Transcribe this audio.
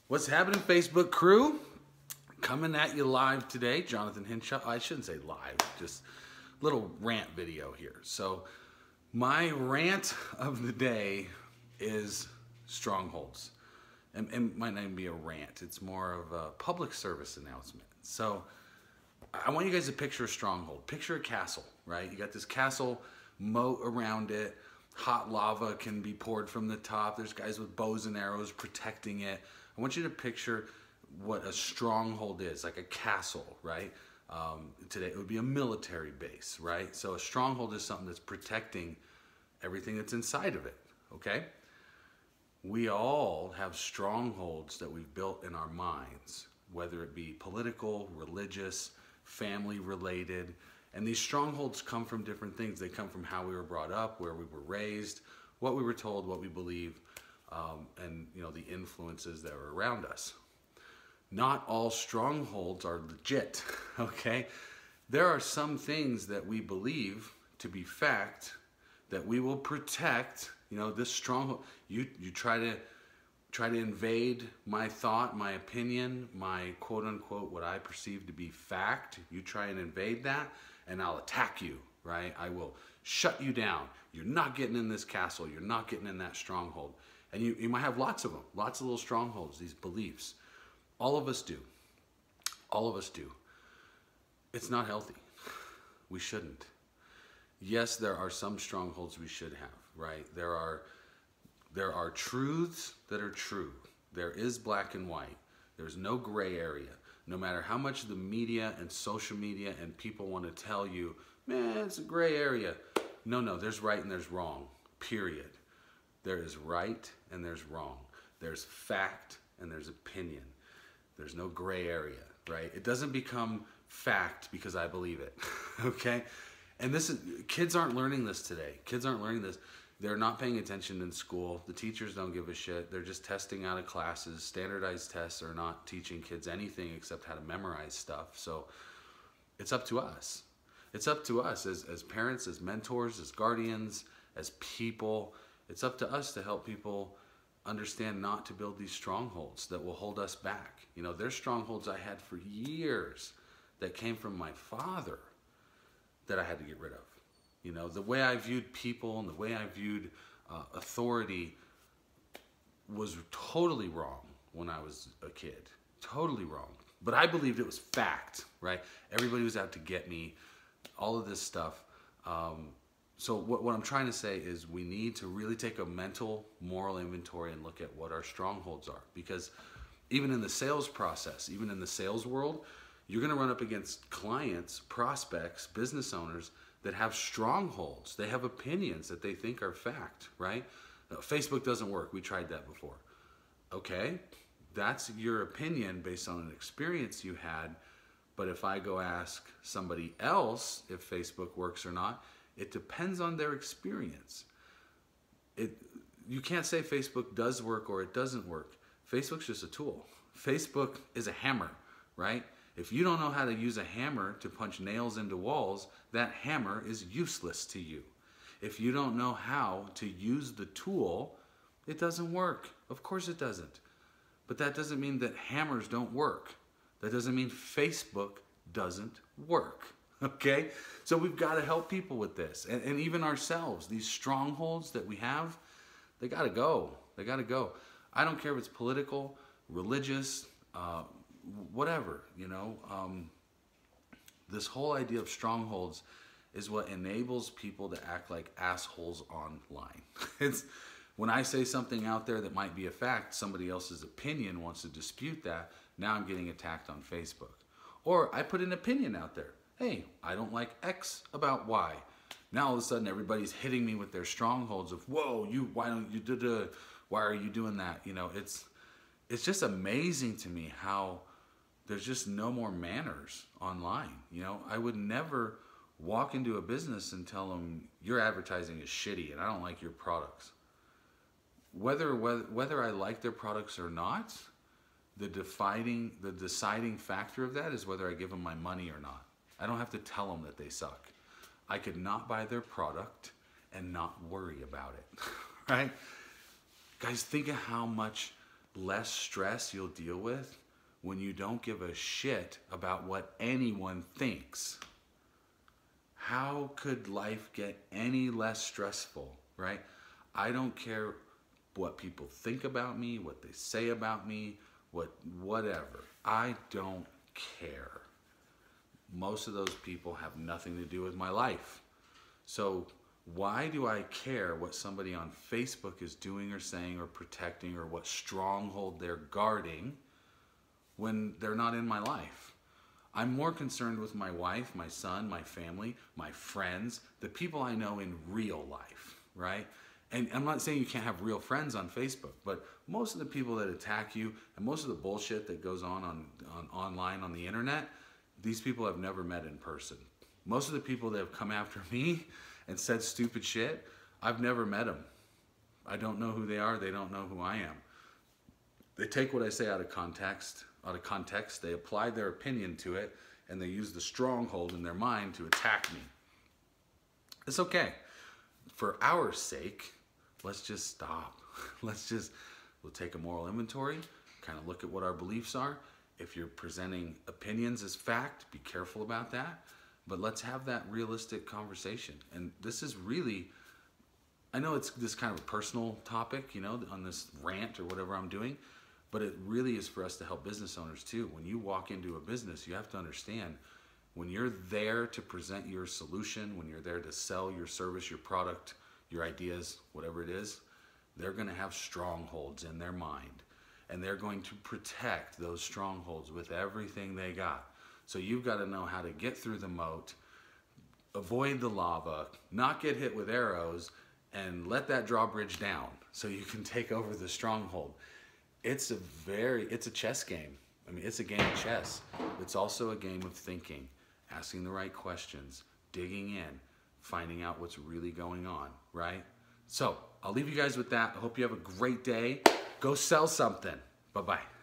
What's happening, Facebook crew? Coming at you live today, Jonathan Hinshaw. I shouldn't say live, just little rant video here. So my rant of the day is Strongholds. And it might not even be a rant. It's more of a public service announcement. So I want you guys to picture a stronghold. Picture a castle, right? You got this castle, moat around it. Hot lava can be poured from the top. There's guys with bows and arrows protecting it. I want you to picture what a stronghold is, like a castle, right? Today it would be a military base, right? So a stronghold is something that's protecting everything that's inside of it, okay? We all have strongholds that we've built in our minds, whether it be political, religious, family related. And these strongholds come from different things. They come from how we were brought up, where we were raised, what we were told, what we believe, and the influences that were around us. Not all strongholds are legit, okay? There are some things that we believe to be fact that we will protect. This stronghold, you try to invade my thought, my opinion, my quote unquote, what I perceive to be fact. You try and invade that and I'll attack you, right? I will shut you down. You're not getting in this castle. You're not getting in that stronghold. And you might have lots of them, lots of little strongholds, these beliefs. All of us do. All of us do. It's not healthy. We shouldn't. Yes, there are some strongholds we should have, right? There are truths that are true. There is black and white. There's no gray area. No matter how much the media and social media and people want to tell you, man, it's a gray area. No, there's right and there's wrong, period. There is right and there's wrong. There's fact and there's opinion. There's no gray area, right? It doesn't become fact because I believe it, okay? And kids aren't learning this today. Kids aren't learning this. They're not paying attention in school. The teachers don't give a shit. They're just testing out of classes. Standardized tests are not teaching kids anything except how to memorize stuff. So it's up to us. It's up to us as parents, as mentors, as guardians, as people. It's up to us to help people understand not to build these strongholds that will hold us back. There's strongholds I had for years that came from my father that I had to get rid of. The way I viewed people and the way I viewed authority was totally wrong when I was a kid. Totally wrong. But I believed it was fact, right? Everybody was out to get me, all of this stuff. So what I'm trying to say is we need to really take a mental, moral inventory and look at what our strongholds are. Because even in the sales process, even in the sales world, you're going to run up against clients, prospects, business owners that have strongholds. They have opinions that they think are fact, right? No, Facebook doesn't work. We tried that before. Okay, that's your opinion based on an experience you had. But if I go ask somebody else if Facebook works or not, it depends on their experience. You can't say Facebook does work or it doesn't work. Facebook's just a tool. Facebook is a hammer, right? If you don't know how to use a hammer to punch nails into walls, that hammer is useless to you. If you don't know how to use the tool, it doesn't work. Of course it doesn't. But that doesn't mean that hammers don't work. That doesn't mean Facebook doesn't work. Okay? So we've got to help people with this. And even ourselves, these strongholds that we have, they got to go. They got to go. I don't care if it's political, religious, whatever, this whole idea of strongholds is what enables people to act like assholes online. When I say something out there that might be a fact, somebody else's opinion wants to dispute that, now I'm getting attacked on Facebook. Or I put an opinion out there. Hey, I don't like X about Y. Now all of a sudden everybody's hitting me with their strongholds of, whoa, why are you doing that? It's just amazing to me how there's just no more manners online. I would never walk into a business and tell them your advertising is shitty and I don't like your products. Whether I like their products or not, the deciding factor of that is whether I give them my money or not. I don't have to tell them that they suck. I could not buy their product and not worry about it, right? Guys, think of how much less stress you'll deal with when you don't give a shit about what anyone thinks. How could life get any less stressful, right? I don't care what people think about me, what they say about me, whatever. I don't care. Most of those people have nothing to do with my life. So why do I care what somebody on Facebook is doing or saying or protecting, or what stronghold they're guarding when they're not in my life? I'm more concerned with my wife, my son, my family, my friends, the people I know in real life, right? And I'm not saying you can't have real friends on Facebook, but most of the people that attack you and most of the bullshit that goes on online on the internet, these people I've never met in person. Most of the people that have come after me and said stupid shit, I've never met them. I don't know who they are. They don't know who I am. They take what I say out of context. They apply their opinion to it, and they use the stronghold in their mind to attack me. It's okay. For our sake, let's just stop. We'll take a moral inventory, kind of look at what our beliefs are. If you're presenting opinions as fact, be careful about that. But let's have that realistic conversation. And this is really, I know it's this kind of a personal topic, you know, on this rant or whatever I'm doing, but it really is for us to help business owners too. When you walk into a business, you have to understand, when you're there to present your solution, when you're there to sell your service, your product, your ideas, whatever it is, they're going to have strongholds in their mind. And they're going to protect those strongholds with everything they got. So you've got to know how to get through the moat, avoid the lava, not get hit with arrows, and let that drawbridge down so you can take over the stronghold. It's a chess game. I mean, it's a game of chess. It's also a game of thinking, asking the right questions, digging in, finding out what's really going on, right? So I'll leave you guys with that. I hope you have a great day. Go sell something. Bye-bye.